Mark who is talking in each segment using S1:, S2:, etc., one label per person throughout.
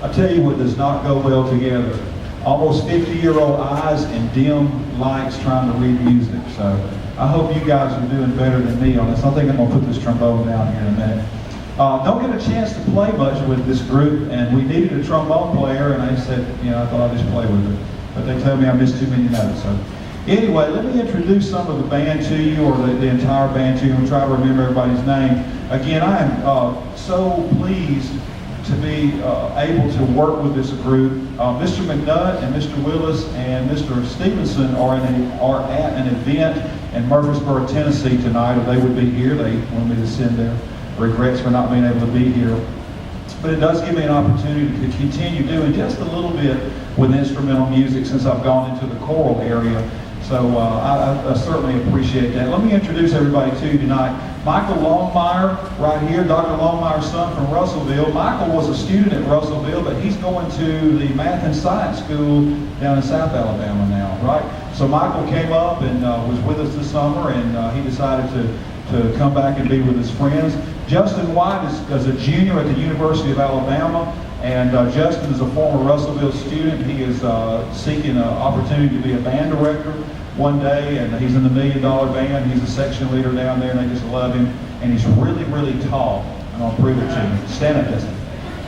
S1: I tell you what does not go well together. Almost 50-year-old eyes and dim lights trying to read music. So I hope you guys are doing better than me on this. I think I'm going to put this trombone down here in a minute. Don't get a chance to play much with this group, and we needed a trombone player, and I said, I thought I'd just play with it. But they tell me I missed too many notes. So anyway, let me introduce some of the band to you, or the entire band to you, and try to remember everybody's name. Again, I am so pleased to be able to work with this group. Mr. McNutt and Mr. Willis and Mr. Stevenson are at an event in Murfreesboro, Tennessee tonight, or they would be here. They wanted me to send their regrets for not being able to be here. But it does give me an opportunity to continue doing just a little bit with instrumental music since I've gone into the choral area. So I certainly appreciate that. Let me introduce everybody to you tonight. Michael Longmire, right here, Dr. Longmire's son from Russellville. Michael was a student at Russellville, but he's going to the math and science school down in South Alabama now, right? So Michael came up and was with us this summer, and he decided to come back and be with his friends. Justin White is a junior at the University of Alabama, and Justin is a former Russellville student. He is seeking an opportunity to be a band director one day, and he's in the $1 Million Band. He's a section leader down there, and they just love him. And he's really, really tall. I'm going to prove it to you. Stand up, Justin.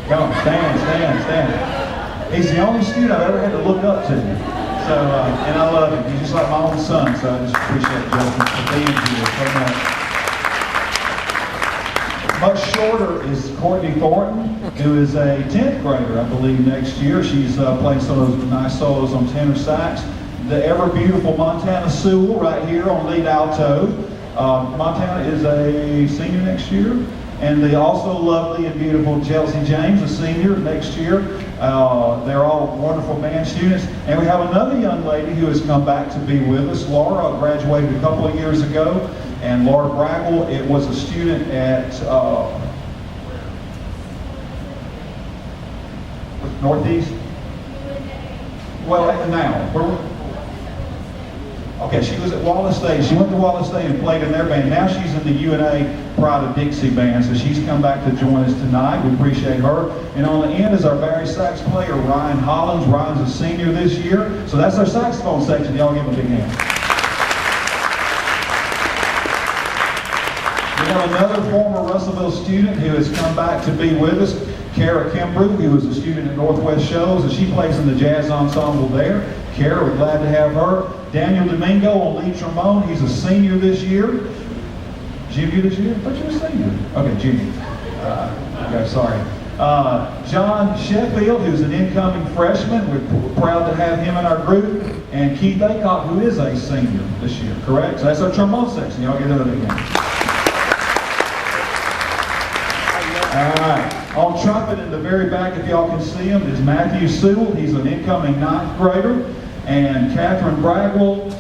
S1: Come on, stand. He's the only student I've ever had to look up to. So, and I love him. He's just like my own son, so I just appreciate Justin for being here so much. Much shorter is Courtney Thornton, who is a 10th grader, I believe, next year. She's playing some of those nice solos on tenor sax. The ever beautiful Montana Sewell right here on lead alto. Montana is a senior next year. And the also lovely and beautiful Chelsea James, a senior next year. They're all wonderful band students. And we have another young lady who has come back to be with us. Laura graduated a couple of years ago. And Laura Braggle, it was a student at Northeast? Well, now. Okay, she was at Wallace State. She went to Wallace State and played in their band. Now she's in the UNA Pride of Dixie band, so she's come back to join us tonight. We appreciate her. And on the end is our bari sax player, Ryan Hollins. Ryan's a senior this year. So that's our saxophone section. Y'all give him a big hand. We have another former Russellville student who has come back to be with us, Kara Kimbrough, who was a student at Northwest Shows, and she plays in the jazz ensemble there. Kara, we're glad to have her. Daniel Domingo on lead trombone. He's a senior this year. Junior this year? I thought you were a senior. Okay, junior. Okay, sorry. John Sheffield, who's an incoming freshman. We're proud to have him in our group. And Keith Aycock, who is a senior this year, correct? So that's our trombone section. Y'all get another again. All right. On trumpet in the very back, if y'all can see him, is Matthew Sewell. He's an incoming 9th grader. And Catherine Bragwell,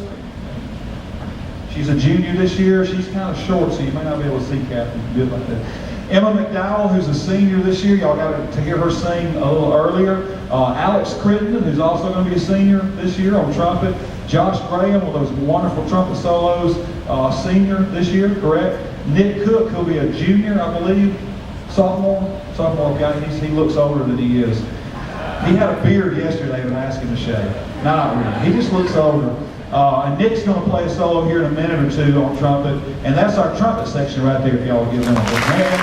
S1: she's a junior this year. She's kind of short, so you may not be able to see Catherine do it like that. Emma McDowell, who's a senior this year. Y'all got to hear her sing a little earlier. Alex Crittenden, who's also going to be a senior this year on trumpet. Josh Graham, one of those wonderful trumpet solos, senior this year, correct? Nick Cook, who'll be a junior, I believe. Sophomore, okay, he looks older than he is. He had a beard yesterday when I asked him to shave. No, not really. He just looks older. And Nick's going to play a solo here in a minute or two on trumpet. And that's our trumpet section right there, if y'all will give them a big hand.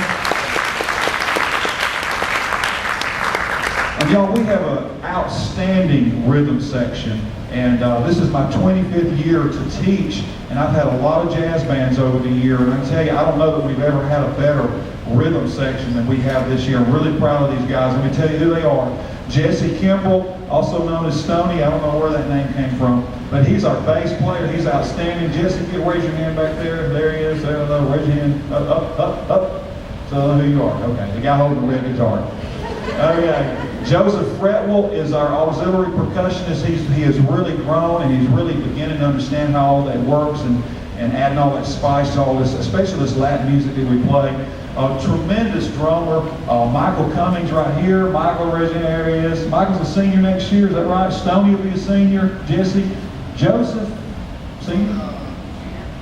S1: And y'all, we have an outstanding rhythm section. And this is my 25th year to teach. And I've had a lot of jazz bands over the year. And I tell you, I don't know that we've ever had a better rhythm section than we have this year. I'm really proud of these guys. Let me tell you who they are. Jesse Kimbrell, also known as Stoney. I don't know where that name came from, but he's our bass player. He's outstanding. Jesse, if you raise your hand back there. There he is. There, raise your hand. Up. So I know who you are. Okay, the guy holding the red guitar. Okay. Joseph Fretwell is our auxiliary percussionist. He has really grown, and he's really beginning to understand how all that works and adding all that spice to all this, especially this Latin music that we play. A tremendous drummer, Michael Cummings right here. Michael, raise your hand. There he is. Michael's a senior next year, is that right? Stoney will be a senior. Jesse, Joseph, senior?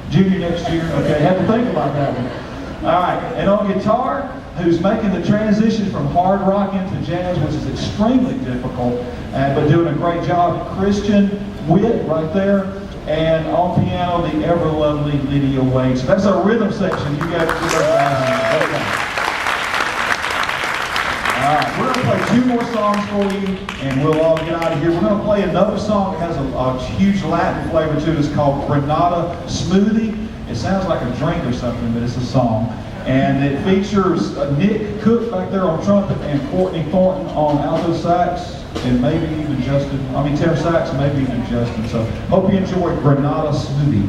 S1: Junior next year. Okay, had to think about that one. All right, and on guitar, who's making the transition from hard rock into jazz, which is extremely difficult, but doing a great job. Christian Witt right there, and on piano, the ever lovely Lydia Wade. So that's our rhythm section. You guys okay. All right, we're going to play 2 more songs for you, and we'll all get out of here. We're going to play another song that has a huge Latin flavor to it. It's called Granada Smoothie. It sounds like a drink or something, but it's a song. And it features Nick Cook back there on trumpet and Courtney Thornton on alto sax, and maybe even tenor sax, and maybe even Justin. So hope you enjoy Granada Smoothie.